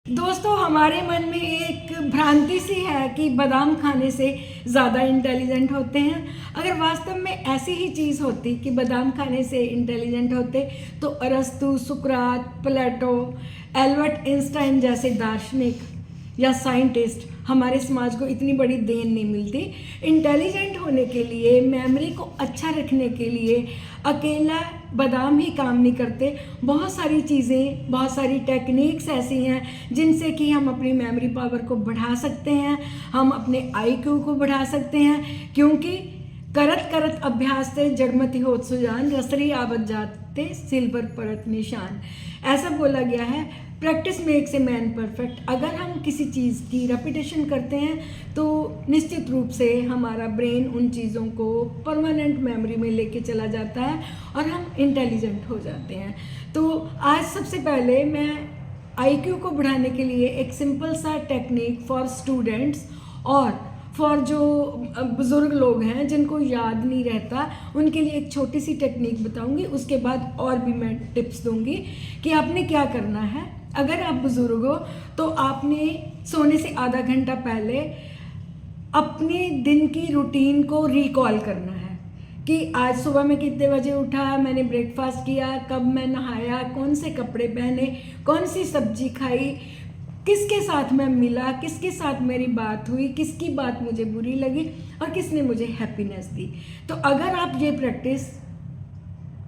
दोस्तों, हमारे मन में एक भ्रांति सी है कि बादाम खाने से ज़्यादा इंटेलिजेंट होते हैं। अगर वास्तव में ऐसी ही चीज़ होती कि बादाम खाने से इंटेलिजेंट होते तो अरस्तु, सुकरात, प्लेटो, एल्बर्ट आइंस्टाइन जैसे दार्शनिक या साइंटिस्ट हमारे समाज को इतनी बड़ी देन नहीं मिलती। इंटेलिजेंट होने के लिए, मेमोरी को अच्छा रखने के लिए अकेला बादाम ही काम नहीं करते। बहुत सारी चीज़ें, बहुत सारी टेक्निक्स ऐसी हैं जिनसे कि हम अपनी मेमोरी पावर को बढ़ा सकते हैं, हम अपने आईक्यू को बढ़ा सकते हैं। क्योंकि करत करत अभ्यास से जड़मति होत सुजान, रसरी आवत जाते सिल पर परत निशान। ऐसा बोला गया है, practice makes a man perfect. अगर हम किसी चीज़ की रेपिटेशन करते हैं तो निश्चित रूप से हमारा ब्रेन उन चीज़ों को परमानेंट मेमोरी में लेके चला जाता है और हम इंटेलिजेंट हो जाते हैं। तो आज सबसे पहले मैं आईक्यू को बढ़ाने के लिए एक सिंपल सा टेक्निक फॉर स्टूडेंट्स और फॉर जो बुज़ुर्ग लोग हैं जिनको याद नहीं रहता, उनके लिए एक छोटी सी टेक्निक बताऊंगी। उसके बाद और भी मैं टिप्स दूंगी कि आपने क्या करना है। अगर आप बुज़ुर्ग हो तो आपने सोने से आधा घंटा पहले अपने दिन की रूटीन को रिकॉल करना है कि आज सुबह मैं कितने बजे उठा, मैंने ब्रेकफास्ट किया, कब मैं नहाया, कौन से कपड़े पहने, कौन सी सब्जी खाई, किसके साथ मैं मिला, किसके साथ मेरी बात हुई, किसकी बात मुझे बुरी लगी और किसने मुझे हैप्पीनेस दी। तो अगर आप ये प्रैक्टिस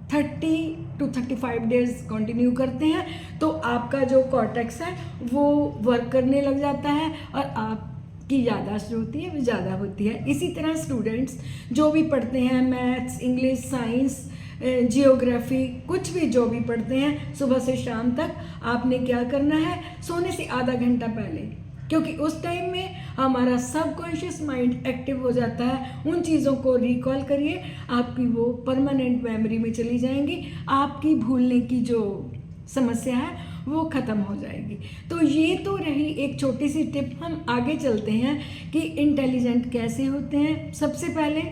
30 to 35 डेज कंटिन्यू करते हैं तो आपका जो कॉर्टेक्स है वो वर्क करने लग जाता है और आपकी याददाश्त जो होती है वो ज़्यादा होती है। इसी तरह स्टूडेंट्स जो भी पढ़ते हैं, मैथ्स, इंग्लिश, साइंस, जियोग्राफी, कुछ भी जो भी पढ़ते हैं, सुबह से शाम तक आपने क्या करना है, सोने से आधा घंटा पहले, क्योंकि उस टाइम में हमारा सबकॉन्शियस माइंड एक्टिव हो जाता है। उन चीज़ों को रिकॉल करिए, आपकी वो परमानेंट मेमोरी में चली जाएंगी, आपकी भूलने की जो समस्या है वो ख़त्म हो जाएगी। तो ये तो रही एक छोटी सी टिप। हम आगे चलते हैं कि इंटेलिजेंट कैसे होते हैं। सबसे पहले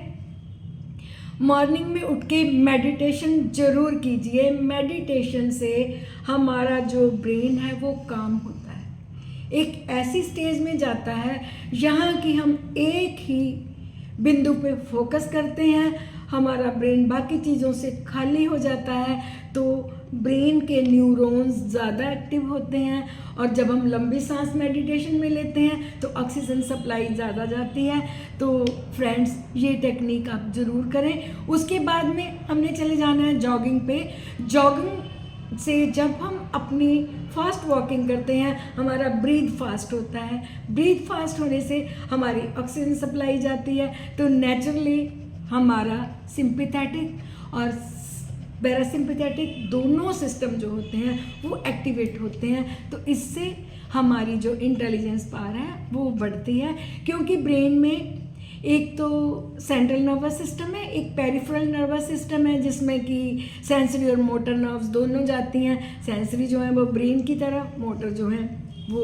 मॉर्निंग में उठ के मेडिटेशन ज़रूर कीजिए। मेडिटेशन से हमारा जो ब्रेन है वो काम होता है, एक ऐसी स्टेज में जाता है यहाँ कि हम एक ही बिंदु पे फोकस करते हैं, हमारा ब्रेन बाकी चीज़ों से खाली हो जाता है। तो ब्रेन के न्यूरॉन्स ज़्यादा एक्टिव होते हैं और जब हम लंबी सांस मेडिटेशन में लेते हैं तो ऑक्सीजन सप्लाई ज़्यादा जाती है। तो फ्रेंड्स, ये टेक्निक आप ज़रूर करें। उसके बाद में हमने चले जाना है जॉगिंग पे। जॉगिंग से जब हम अपनी फास्ट वॉकिंग करते हैं, हमारा ब्रीथ फास्ट होता है। ब्रीथ फास्ट होने से हमारी ऑक्सीजन सप्लाई जाती है, तो नेचुरली हमारा सिंपैथेटिक और पैरासिम्पैथेटिक दोनों सिस्टम जो होते हैं वो एक्टिवेट होते हैं। तो इससे हमारी जो इंटेलिजेंस पावर है वो बढ़ती है, क्योंकि ब्रेन में एक तो सेंट्रल नर्वस सिस्टम है, एक पेरिफेरल नर्वस सिस्टम है जिसमें कि सेंसरी और मोटर नर्व्स दोनों जाती हैं। सेंसरी जो है वो ब्रेन की तरफ, मोटर जो है वो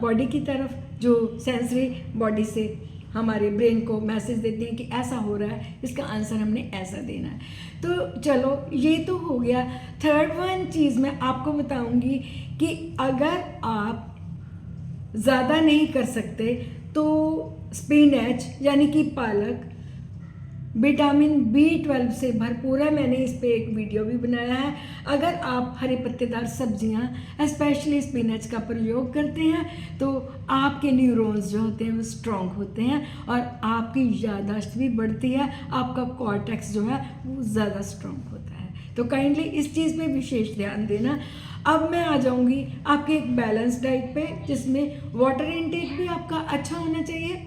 बॉडी की तरफ, जो सेंसरी बॉडी से हमारे ब्रेन को मैसेज देते हैं कि ऐसा हो रहा है, इसका आंसर हमने ऐसा देना है। तो चलो, ये तो हो गया। थर्ड वन चीज़ मैं आपको बताऊंगी कि अगर आप ज़्यादा नहीं कर सकते तो स्पिनच यानी कि पालक विटामिन B12 से भरपूर है। मैंने इस पे एक वीडियो भी बनाया है। अगर आप हरे पत्तेदार सब्जियां स्पेशली स्पिनच का प्रयोग करते हैं तो आपके न्यूरॉन्स जो होते हैं वो स्ट्रॉन्ग होते हैं और आपकी याददाश्त भी बढ़ती है, आपका कॉर्टेक्स जो है वो ज़्यादा स्ट्रॉन्ग होता है। तो काइंडली इस चीज़ पे विशेष ध्यान देना। अब मैं आ जाऊंगी आपके एक बैलेंस डाइट पे, जिसमें वाटर इनटेक भी आपका अच्छा होना चाहिए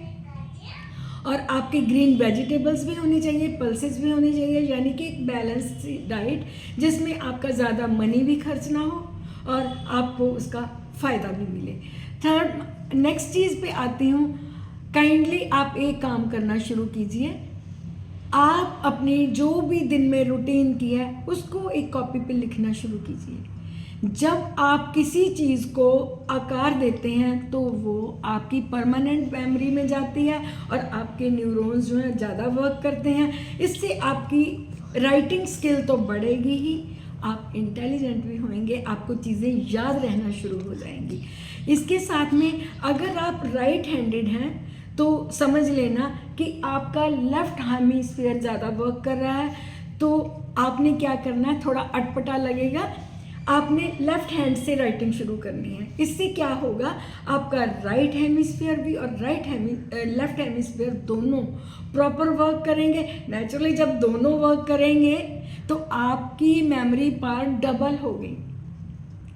और आपकी ग्रीन वेजिटेबल्स भी होनी चाहिए, पल्सेस भी होनी चाहिए, यानी कि एक बैलेंस डाइट जिसमें आपका ज़्यादा मनी भी खर्च ना हो और आपको उसका फ़ायदा भी मिले। थर्ड, नेक्स्ट चीज़ पे आती हूँ। काइंडली आप एक काम करना शुरू कीजिए। आप अपनी जो भी दिन में रूटीन की है उसको एक कॉपी पे लिखना शुरू कीजिए। जब आप किसी चीज़ को आकार देते हैं तो वो आपकी परमानेंट मेमोरी में जाती है और आपके न्यूरॉन्स जो हैं ज़्यादा वर्क करते हैं। इससे आपकी राइटिंग स्किल तो बढ़ेगी ही, आप इंटेलिजेंट भी होंगे, आपको चीज़ें याद रहना शुरू हो जाएंगी। इसके साथ में अगर आप राइट हैंडेड हैं तो समझ लेना कि आपका लेफ्ट हेमिस्फीयर ज़्यादा वर्क कर रहा है, तो आपने क्या करना है, थोड़ा अटपटा लगेगा, आपने लेफ्ट हैंड से राइटिंग शुरू करनी है। इससे क्या होगा, आपका राइट हेमिस्फीयर भी और लेफ्ट हेमिस्फीयर दोनों प्रॉपर वर्क करेंगे। नेचुरली जब दोनों वर्क करेंगे तो आपकी मेमोरी पावर डबल होगी।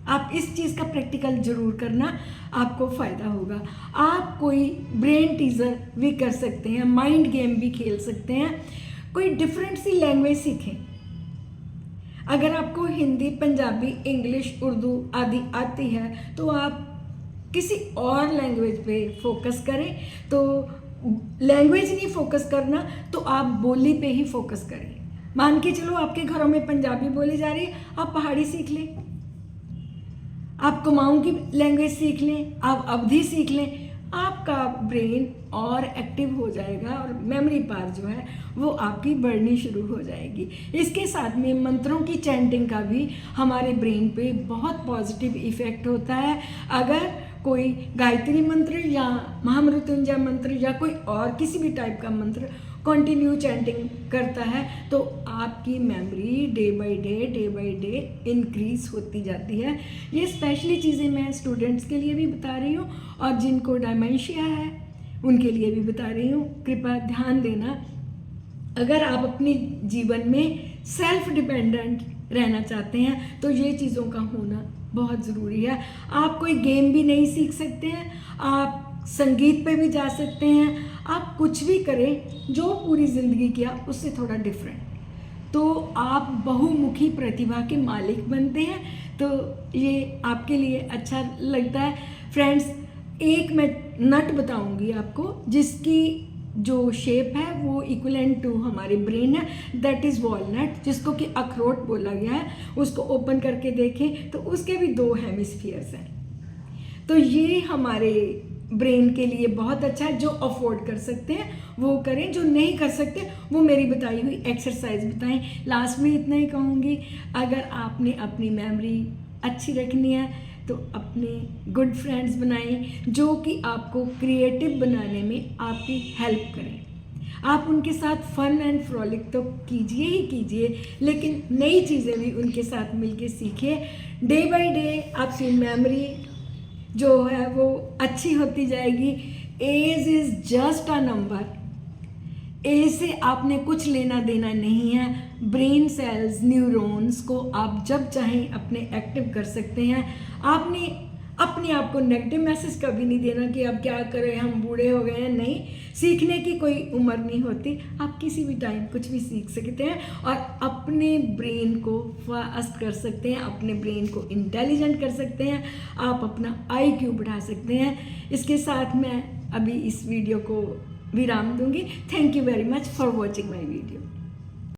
आप इस चीज़ का प्रैक्टिकल जरूर करना, आपको फ़ायदा होगा। आप कोई ब्रेन टीजर भी कर सकते हैं, माइंड गेम भी खेल सकते हैं, कोई डिफरेंट सी लैंग्वेज सीखें। अगर आपको हिंदी, पंजाबी, इंग्लिश, उर्दू आदि आती है तो आप किसी और लैंग्वेज पे फोकस करें। तो लैंग्वेज नहीं फोकस करना तो आप बोली पे ही फोकस करें। मान के चलो आपके घरों में पंजाबी बोली जा रही है, आप पहाड़ी सीख लें, आप कुमाऊं की लैंग्वेज सीख लें, आप अवधी सीख लें, आपका ब्रेन और एक्टिव हो जाएगा और मेमोरी पावर जो है वो आपकी बढ़नी शुरू हो जाएगी। इसके साथ में मंत्रों की चैंटिंग का भी हमारे ब्रेन पे बहुत पॉजिटिव इफ़ेक्ट होता है। अगर कोई गायत्री मंत्र या महामृत्युंजय मंत्र या कोई और किसी भी टाइप का मंत्र कंटिन्यू चैंटिंग करता है तो आपकी memory day by day increase होती जाती है। ये स्पेशली चीज़ें मैं स्टूडेंट्स के लिए भी बता रही हूँ और जिनको डायमेंशिया है उनके लिए भी बता रही हूँ। कृपया ध्यान देना, अगर आप अपने जीवन में सेल्फ डिपेंडेंट रहना चाहते हैं तो ये चीज़ों का होना बहुत ज़रूरी है। आप कोई गेम भी नहीं सीख सकते हैं, आप संगीत पे भी जा सकते हैं, आप कुछ भी करें जो पूरी ज़िंदगी किया उससे थोड़ा डिफरेंट, तो आप बहुमुखी प्रतिभा के मालिक बनते हैं। तो ये आपके लिए अच्छा लगता है। फ्रेंड्स, एक मैं नट बताऊंगी आपको जिसकी जो शेप है वो इक्वलेंट टू हमारे ब्रेन है, दैट इज़ वॉलनट, जिसको कि अखरोट बोला गया है। उसको ओपन करके देखें तो उसके भी 2 हेमिस्फीयर्स हैं। तो ये हमारे ब्रेन के लिए बहुत अच्छा है। जो अफोर्ड कर सकते हैं वो करें, जो नहीं कर सकते वो मेरी बताई हुई एक्सरसाइज बताएं। लास्ट में इतना ही कहूँगी, अगर आपने अपनी मेमोरी अच्छी रखनी है तो अपने गुड फ्रेंड्स बनाएं जो कि आपको क्रिएटिव बनाने में आपकी हेल्प करें। आप उनके साथ फन एंड फ्रॉलिक तो कीजिए ही कीजिए, लेकिन नई चीज़ें भी उनके साथ मिलके सीखिए। डे बाय डे आपकी मेमोरी जो है वो अच्छी होती जाएगी। Age is just a number, age से आपने कुछ लेना देना नहीं है। ब्रेन सेल्स, न्यूरॉन्स को आप जब चाहें अपने एक्टिव कर सकते हैं। आपने अपने आप को नेगेटिव मैसेज कभी नहीं देना कि अब क्या करें, हम बूढ़े हो गए हैं। नहीं, सीखने की कोई उम्र नहीं होती, आप किसी भी टाइम कुछ भी सीख सकते हैं और अपने ब्रेन को फास्ट कर सकते हैं, अपने ब्रेन को इंटेलिजेंट कर सकते हैं, आप अपना IQ बढ़ा सकते हैं। इसके साथ मैं अभी इस वीडियो को विराम दूंगी। Thank you very much for watching my video.